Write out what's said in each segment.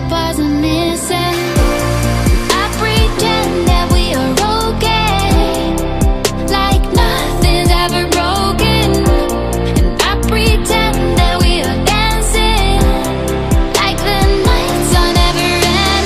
parts are missing. I pretend that we are okay, like nothing's ever broken. And I pretend that we are dancing, like the nights are never ending.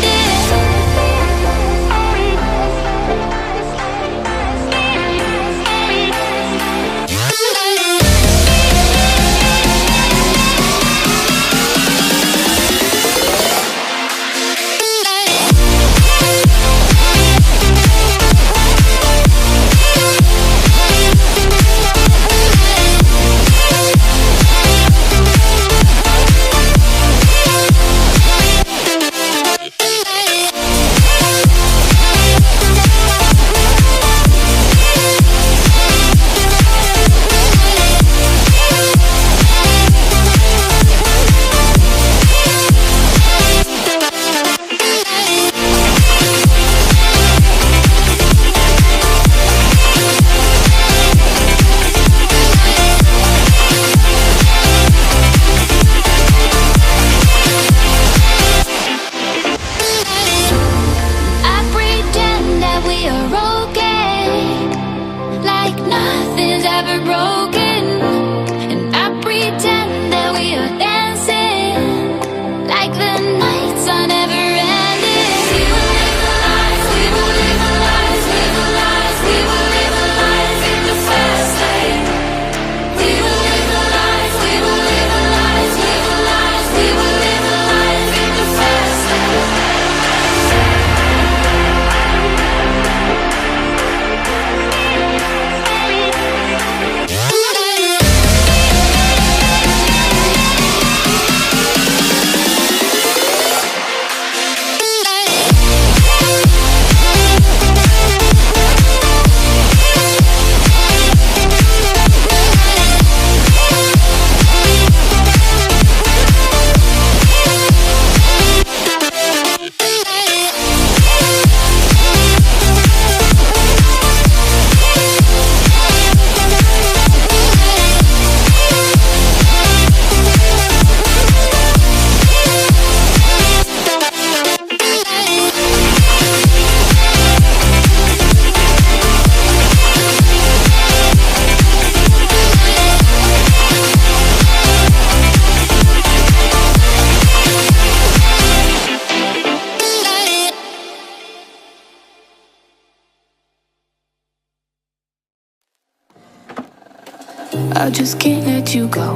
I just can't let you go.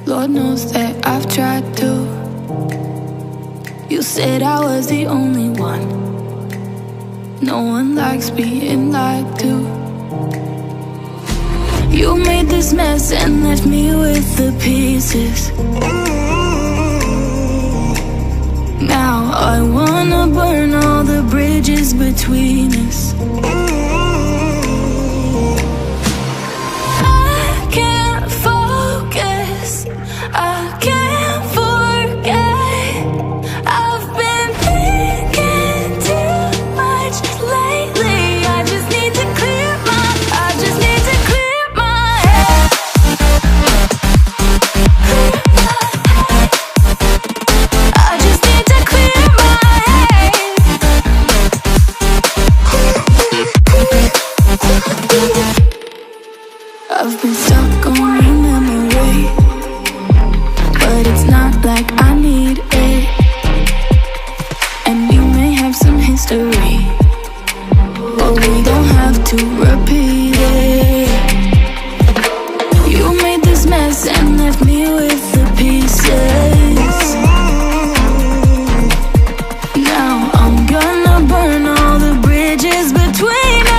Lord knows that I've tried to. You said I was the only one. No one likes being lied to. You made this mess and left me with the pieces. Now I wanna burn all the bridges between us. I can't forget. I've been thinking too much lately. I just need to clear my head. I just need to clear my head. I've been stuck on your memory, but it's not like I need it. And you may have some history, but we don't have to repeat it. You made this mess and left me with the pieces. Now I'm gonna burn all the bridges between us.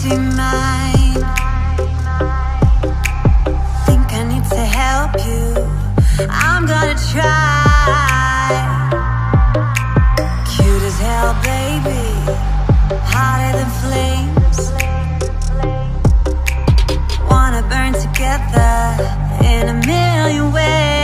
empty mind. Think I need to help you. I'm gonna try. Cute as hell, baby, hotter than flames. Wanna burn together in a million ways.